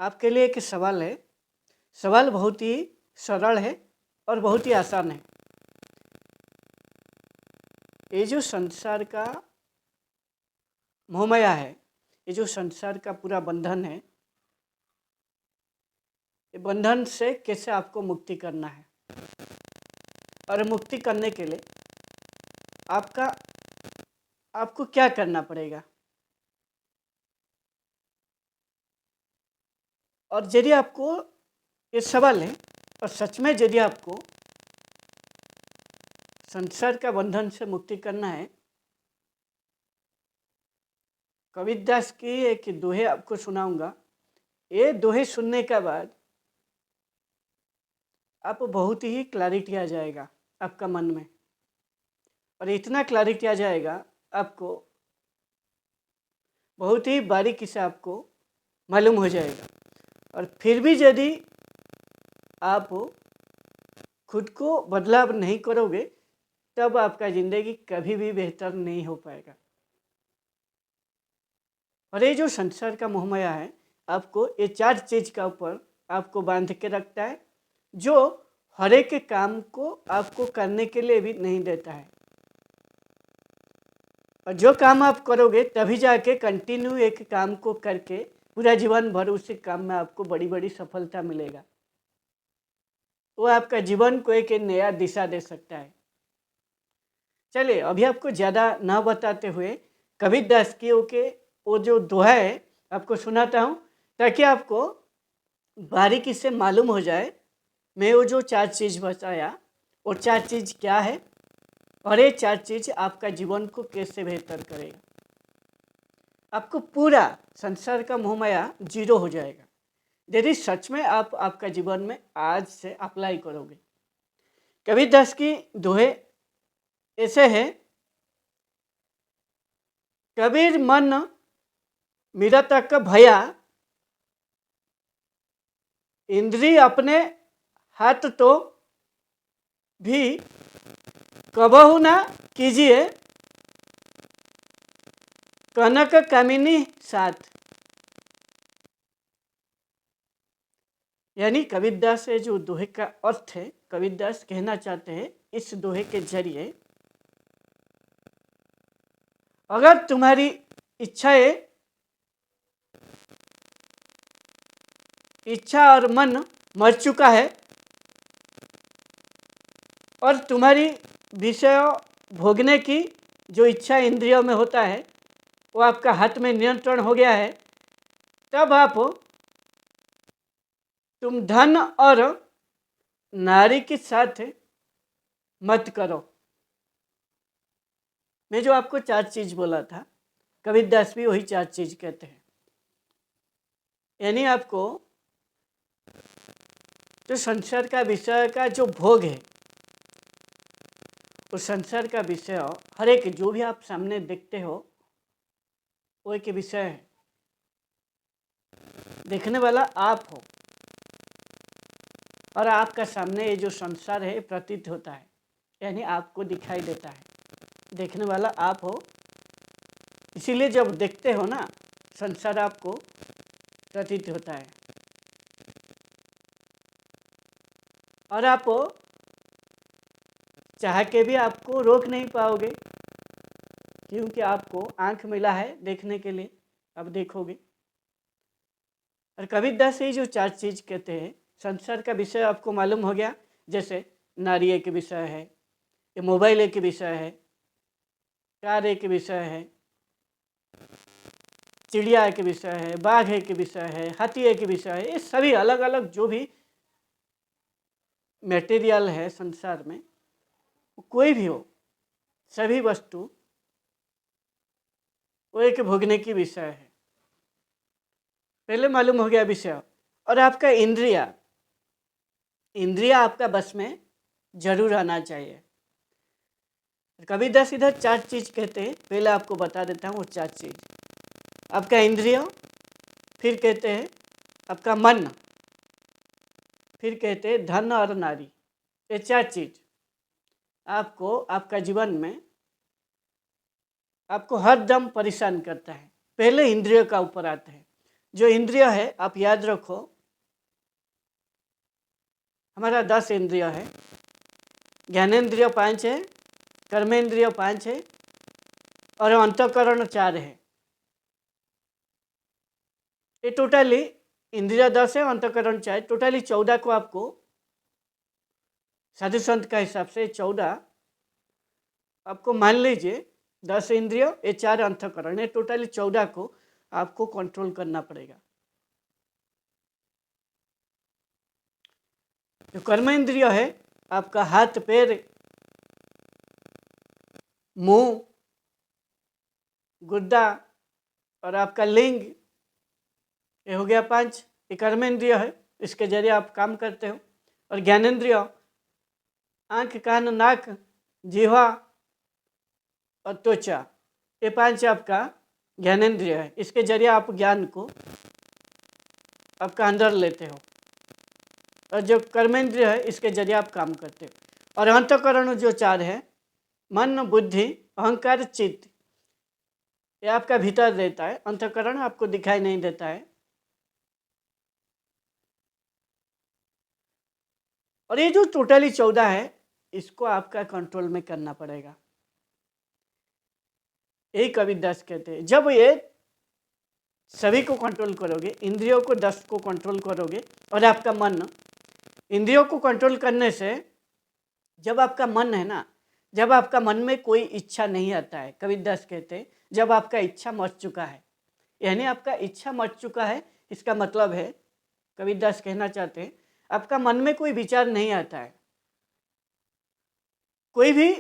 आपके लिए एक सवाल है। सवाल बहुत ही सरल है और बहुत ही आसान है। ये जो संसार का मोहमाया है, ये जो संसार का पूरा बंधन है, ये बंधन से कैसे आपको मुक्ति करना है और मुक्ति करने के लिए आपको क्या करना पड़ेगा। और यदि आपको ये सवाल है और सच में यदि आपको संसार का बंधन से मुक्ति करना है, कबीरदास की एक दोहे आपको सुनाऊंगा। ये दोहे सुनने के बाद आप बहुत ही क्लैरिटी आ जाएगा आपका मन में, और इतना क्लैरिटी आ जाएगा आपको, बहुत ही बारीकी से आपको मालूम हो जाएगा। और फिर भी यदि आप खुद को बदलाव नहीं करोगे, तब आपका ज़िंदगी कभी भी बेहतर नहीं हो पाएगा। और ये जो संसार का मोहमाया है, आपको ये 4 चीज़ का ऊपर आपको बांध के रखता है, जो हर एक काम को आपको करने के लिए भी नहीं देता है। और जो काम आप करोगे तभी जाके कंटिन्यू एक काम को करके पूरा जीवन भर उसी काम में आपको बड़ी बड़ी सफलता मिलेगा। वो आपका जीवन को एक नया दिशा दे सकता है। चलिए, अभी आपको ज़्यादा ना बताते हुए कबीरदास की वो जो दोहा है आपको सुनाता हूँ, ताकि आपको बारीकी से मालूम हो जाए मैं वो जो 4 चीज़ बताया, वो 4 चीज़ क्या है और ये 4 चीज़ आपका जीवन को कैसे बेहतर करेगा। आपको पूरा संसार का मोहमाया जीरो हो जाएगा यदि सच में आप आपका जीवन में आज से अप्लाई करोगे। कबीरदास की दोहे ऐसे है। कबीर मन मेरा तक भया, इंद्री अपने हाथ तो भी कबहु ना कीजिए, कनक कामिनी साथ। यानी कबीरदास से जो दोहे का अर्थ है, कबीरदास कहना चाहते हैं इस दोहे के जरिए, अगर तुम्हारी इच्छा और मन मर चुका है और तुम्हारी विषय भोगने की जो इच्छा इंद्रियों में होता है वो आपका हाथ में नियंत्रण हो गया है, तब तुम धन और नारी के साथ मत करो। मैं जो आपको 4 चीज़ बोला था, कबीरदास भी वही 4 चीज़ कहते हैं। यानी आपको जो संसार का विषय का जो भोग है, उस संसार का विषय हर एक जो भी आप सामने देखते हो वो एक विषय है। देखने वाला आप हो और आपका सामने ये जो संसार है प्रतीत होता है, यानी आपको दिखाई देता है। देखने वाला आप हो, इसीलिए जब देखते हो ना, संसार आपको प्रतीत होता है। और आप चाह के भी आपको रोक नहीं पाओगे, क्योंकि आपको आंख मिला है देखने के लिए, अब देखोगे। और कबीरदास ये जो 4 चीज़ कहते हैं, संसार का विषय आपको मालूम हो गया। जैसे नारी एक विषय है, ये मोबाइल एक विषय है, कार एक विषय है, चिड़िया एक विषय है, बाघ एक विषय है, हाथी एक विषय है। ये सभी अलग अलग जो भी मटेरियल है संसार में, कोई भी हो, सभी वस्तु वो एक भोगने की विषय है। पहले मालूम हो गया विषय। और आपका इंद्रिया आपका बस में जरूर आना चाहिए। कबीरदास इधर 4 चीज़ कहते हैं, पहले आपको बता देता हूँ वो 4 चीज़। आपका इंद्रिय, फिर कहते हैं आपका मन, फिर कहते हैं धन और नारी। ये 4 चीज़ आपको आपका जीवन में आपको हर दम परेशान करता है। पहले इंद्रियों का ऊपर आता है। जो इंद्रिय है आप याद रखो, हमारा 10 इंद्रिय है। ज्ञानेंद्रिय 5 है, कर्मेंद्रिय 5 है और अंतःकरण 4 है। ये टोटली इंद्रिय 10 है, अंतःकरण 4, टोटली 14 को आपको साधु संत का हिसाब से 14 आपको मान लीजिए। 10 इंद्रिय, ये 4 अंतःकरण, ये टोटली 14 को आपको कंट्रोल करना पड़ेगा। जो कर्मेंद्रिय है आपका हाथ, पैर, मुंह, गुद्दा और आपका लिंग, ये हो गया 5। ये कर्मेंद्रिय है, इसके जरिए आप काम करते हो। और ज्ञानेंद्रिय आँख, कान, नाक, जिह्वा और त्वचा, ये 5 आपका ज्ञानेंद्रिय है। इसके जरिए आप ज्ञान को आपका अंदर लेते हो। और जो कर्मेंद्रिय है इसके जरिए आप काम करते हो। और अंतःकरण जो 4 है, मन, बुद्धि, अहंकार, चित्त, ये आपका भीतर रहता है। अंतःकरण आपको दिखाई नहीं देता है। और ये जो टोटली 14 है, इसको आपका कंट्रोल में करना पड़ेगा। यही कबीरदास कहते हैं, जब ये सभी को कंट्रोल करोगे, इंद्रियों को 10 को कंट्रोल करोगे और आपका मन, इंद्रियों को कंट्रोल करने से जब आपका मन है ना, जब आपका मन में कोई इच्छा नहीं आता है, कबीरदास कहते हैं जब आपका इच्छा मर चुका है, यानी आपका इच्छा मर चुका है, इसका मतलब है कबीरदास कहना चाहते हैं आपका मन में कोई विचार नहीं आता है। कोई भी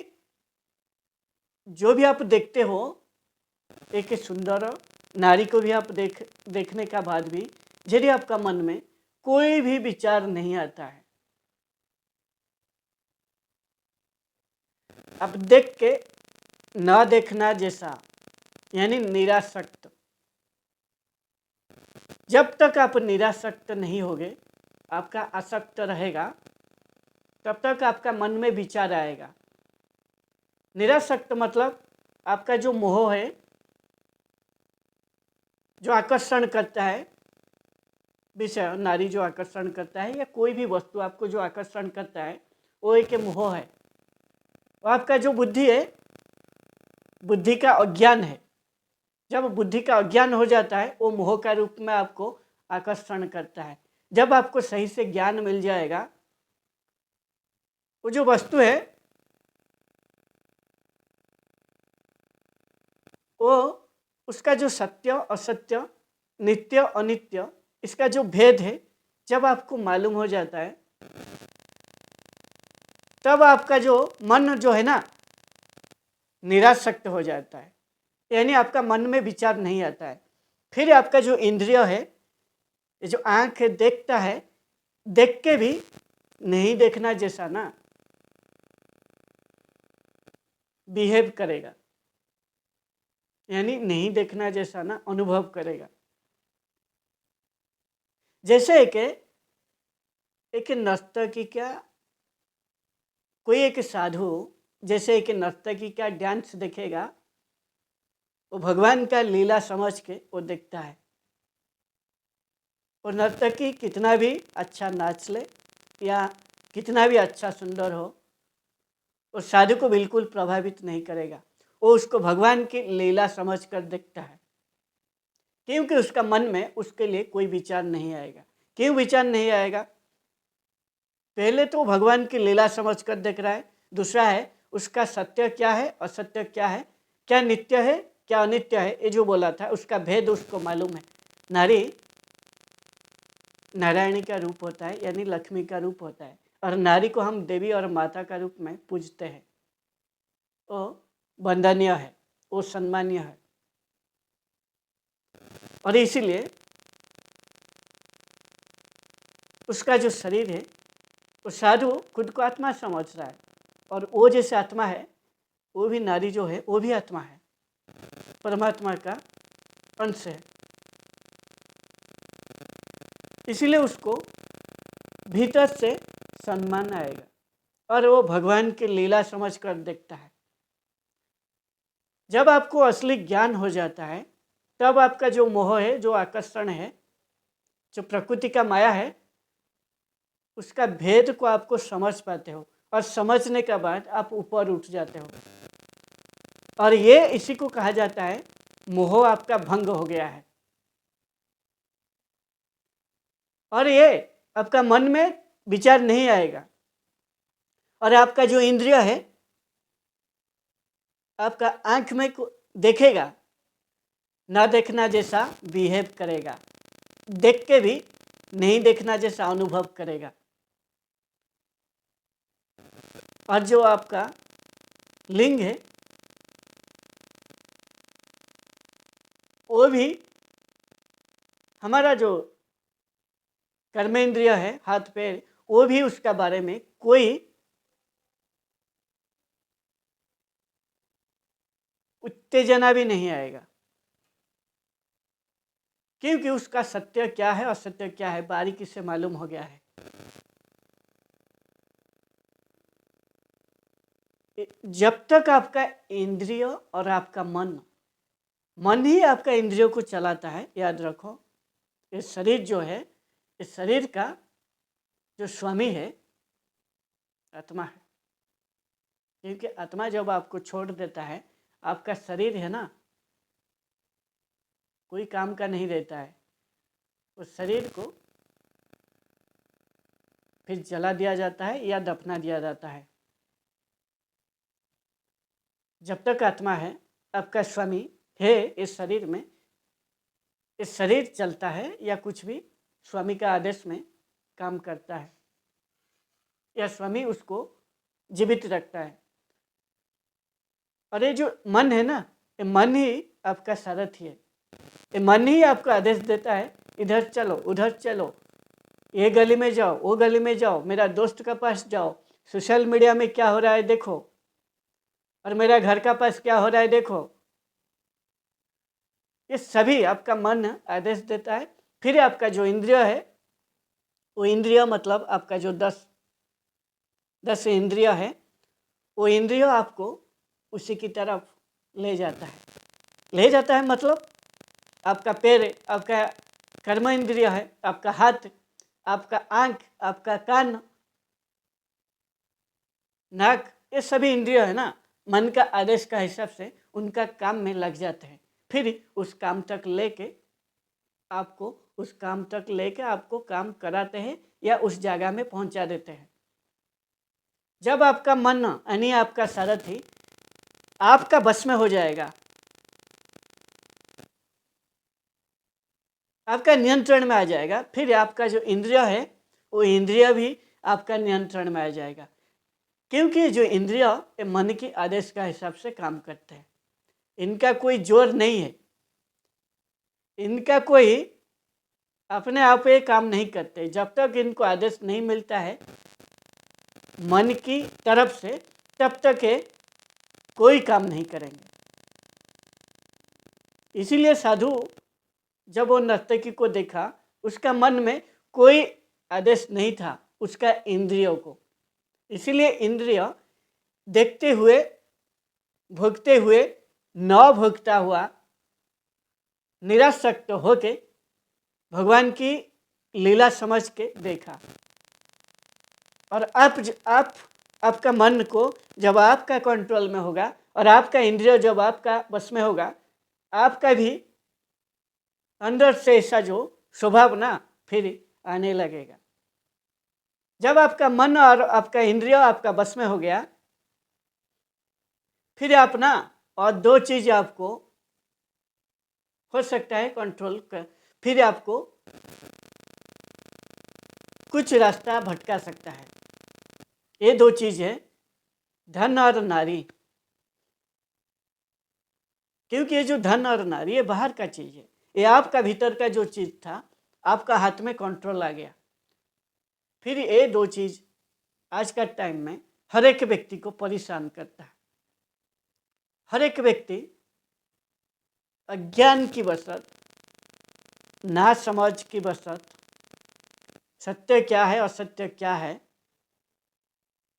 जो भी आप देखते हो, एक सुंदर नारी को भी आप देखने का बाद भी यदि आपका मन में कोई भी विचार नहीं आता है, आप देख के न देखना जैसा, यानी निरासक्त। जब तक आप निरासक्त नहीं होगे, आपका आसक्त रहेगा, तब तक आपका मन में विचार आएगा। निरासक्त मतलब आपका जो मोह है, जो आकर्षण करता है विषय, नारी जो आकर्षण करता है या कोई भी वस्तु आपको जो आकर्षण करता है, वो एक मोह है। और आपका जो बुद्धि है, बुद्धि का अज्ञान है। जब बुद्धि का अज्ञान हो जाता है, वो मोह का रूप में आपको आकर्षण करता है। जब आपको सही से ज्ञान मिल जाएगा, वो जो वस्तु है वो उसका जो सत्य असत्य, नित्य अनित्य, इसका जो भेद है जब आपको मालूम हो जाता है, तब आपका जो मन जो है ना निरासक्त हो जाता है, यानी आपका मन में विचार नहीं आता है। फिर आपका जो इंद्रिय है, ये जो आँख देखता है, देख के भी नहीं देखना जैसा ना बिहेव करेगा, यानी नहीं देखना जैसा ना अनुभव करेगा। जैसे एक नर्तकी क्या, कोई एक साधु जैसे एक नर्तकी का डांस देखेगा, वो भगवान का लीला समझ के वो देखता है। और नर्तकी कितना भी अच्छा नाच ले या कितना भी अच्छा सुंदर हो, वो साधु को बिल्कुल प्रभावित नहीं करेगा। वो उसको भगवान की लीला समझ कर देखता है, क्योंकि उसका मन में उसके लिए कोई विचार नहीं आएगा। क्यों विचार नहीं आएगा? पहले तो भगवान की लीला समझ कर देख रहा है, दूसरा है उसका सत्य क्या है, असत्य क्या है, क्या नित्य है, क्या अनित्य है, ये जो बोला था उसका भेद उसको मालूम है। नारी नारायणी का रूप होता है, यानी लक्ष्मी का रूप होता है, और नारी को हम देवी और माता का रूप में पूजते हैं। वो वंदनीय है, वो सम्मानीय है। और इसीलिए उसका जो शरीर है, वो साधु खुद को आत्मा समझ रहा है, और वो जैसे आत्मा है, वो भी नारी जो है वो भी आत्मा है, परमात्मा का अंश है। इसीलिए उसको भीतर से सम्मान आएगा और वो भगवान की लीला समझ कर देखता है। जब आपको असली ज्ञान हो जाता है, तब आपका जो मोह है, जो आकर्षण है, जो प्रकृति का माया है उसका भेद को आपको समझ पाते हो, और समझने के बाद आप ऊपर उठ जाते हो। और ये इसी को कहा जाता है मोह आपका भंग हो गया है। और ये आपका मन में विचार नहीं आएगा, और आपका जो इंद्रिय है आपका आंख में देखेगा, ना देखना जैसा बिहेव करेगा, देख के भी नहीं देखना जैसा अनुभव करेगा। और जो आपका लिंग है वो भी हमारा जो कर्मेंद्रिय है, हाथ पैर, वो भी उसका बारे में कोई उत्तेजना भी नहीं आएगा, क्योंकि उसका सत्य क्या है और असत्य क्या है बारीकी से मालूम हो गया है। जब तक आपका इंद्रिय और आपका मन ही आपका इंद्रियों को चलाता है, याद रखो। ये शरीर जो है, इस शरीर का जो स्वामी है आत्मा है, क्योंकि आत्मा जब आपको छोड़ देता है, आपका शरीर है ना, कोई काम का नहीं रहता है। उस शरीर को फिर जला दिया जाता है या दफना दिया जाता है। जब तक आत्मा है, आपका स्वामी है इस शरीर में, इस शरीर चलता है या कुछ भी स्वामी का आदेश में काम करता है, या स्वामी उसको जीवित रखता है। और ये जो मन है ना, ये मन ही आपका सारथी है। ये मन ही आपको आदेश देता है, इधर चलो, उधर चलो, ये गली में जाओ, वो गली में जाओ, मेरा दोस्त के पास जाओ, सोशल मीडिया में क्या हो रहा है देखो, और मेरा घर का पास क्या हो रहा है देखो। ये सभी आपका मन आदेश देता है। फिर आपका जो इंद्रिय है, वो इंद्रिय मतलब आपका जो 10 इंद्रिय है, वो इंद्रिय आपको उसी की तरफ ले जाता है। मतलब आपका पैर, आपका कर्म इंद्रिय है, आपका हाथ, आपका आंख, आपका कान, नाक, ये सभी इंद्रिय है ना, मन का आदेश का हिसाब से उनका काम में लग जाते हैं। फिर उस काम तक लेके आपको काम कराते हैं या उस जगह में पहुंचा देते हैं। जब आपका मन यानी आपका सारथी आपका बस में हो जाएगा, आपका नियंत्रण में आ जाएगा, फिर आपका जो इंद्रिय है वो इंद्रिय भी आपका नियंत्रण में आ जाएगा। क्योंकि जो इंद्रिय मन के आदेश का हिसाब से काम करते हैं, इनका कोई जोर नहीं है, इनका कोई अपने आप ये काम नहीं करते। जब तक इनको आदेश नहीं मिलता है मन की तरफ से, तब तक ये कोई काम नहीं करेंगे। इसीलिए साधु जब वो नर्तकी को देखा, उसका मन में कोई आदेश नहीं था उसका इंद्रियों को। इसीलिए इंद्रिय देखते हुए, भोगते हुए, न भोगता हुआ, निरासक्त होके भगवान की लीला समझ के देखा। और आपका मन को जब आपका कंट्रोल में होगा और आपका इंद्रिय जब आपका बस में होगा, आपका भी अंदर से ऐसा जो स्वभाव ना फिर आने लगेगा। जब आपका मन और आपका इंद्रिय आपका बस में हो गया, फिर आप ना और 2 चीज़ आपको हो सकता है कंट्रोल कर, फिर आपको कुछ रास्ता भटका सकता है। ये 2 चीज़ है, धन और नारी। क्योंकि ये जो धन और नारी ये बाहर का चीज़ है, ये आपका भीतर का जो चीज़ था आपका हाथ में कंट्रोल आ गया। फिर ये 2 चीज़ आज का टाइम में हर एक व्यक्ति को परेशान करता है। हर एक व्यक्ति अज्ञान की वशत, ना समझ की वशत, सत्य क्या है असत्य क्या है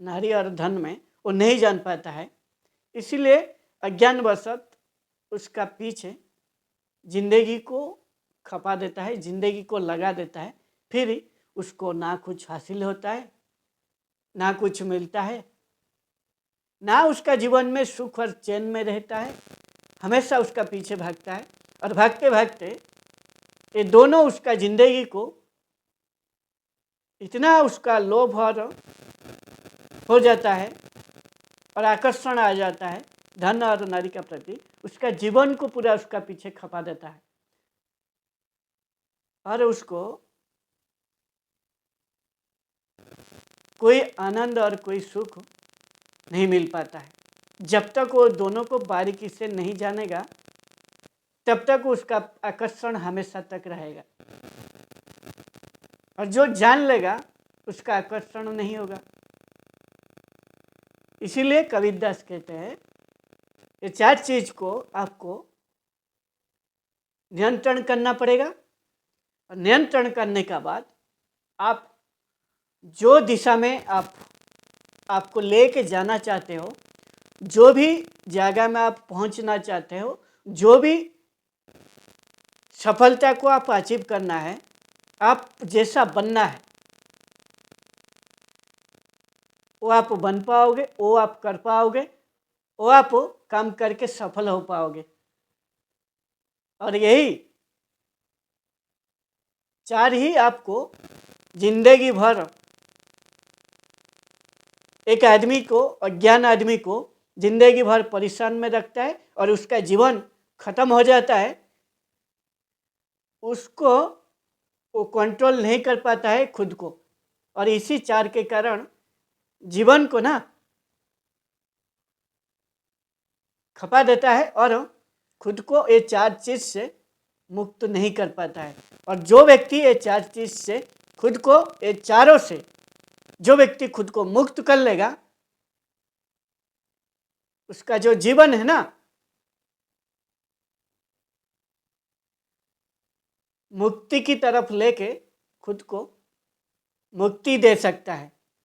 नारी और धन में वो नहीं जान पाता है। इसीलिए अज्ञान वशत उसका पीछे जिंदगी को खपा देता है, जिंदगी को लगा देता है, फिर उसको ना कुछ हासिल होता है, ना कुछ मिलता है, ना उसका जीवन में सुख और चैन में रहता है, हमेशा उसका पीछे भागता है। और भागते भागते ये दोनों उसका जिंदगी को इतना उसका लोभ और हो जाता है और आकर्षण आ जाता है धन और नारी का प्रति, उसका जीवन को पूरा उसका पीछे खपा देता है और उसको कोई आनंद और कोई सुख नहीं मिल पाता है। जब तक वो दोनों को बारीकी से नहीं जानेगा तब तक उसका आकर्षण हमेशा तक रहेगा, और जो जान लेगा उसका आकर्षण नहीं होगा। इसीलिए कबीरदास कहते हैं ये चार चीज को आपको नियंत्रण करना पड़ेगा, और नियंत्रण करने का बाद आप जो दिशा में आपको लेके जाना चाहते हो, जो भी जगह में आप पहुंचना चाहते हो, जो भी सफलता को आप अचीव करना है, आप जैसा बनना है वो आप बन पाओगे, वो आप कर पाओगे, वो आप काम करके सफल हो पाओगे। और यही चार ही आपको जिंदगी भर एक आदमी को, अज्ञान आदमी को जिंदगी भर परेशान में रखता है और उसका जीवन खत्म हो जाता है। उसको वो कंट्रोल नहीं कर पाता है खुद को, और इसी चार के कारण जीवन को ना खपा देता है और खुद को ये चार चीज से मुक्त नहीं कर पाता है। और जो व्यक्ति ये चार चीज से खुद को, ये चारों से जो व्यक्ति खुद को मुक्त कर लेगा, उसका जो जीवन है ना मुक्ति की तरफ लेके खुद को मुक्ति दे सकता है।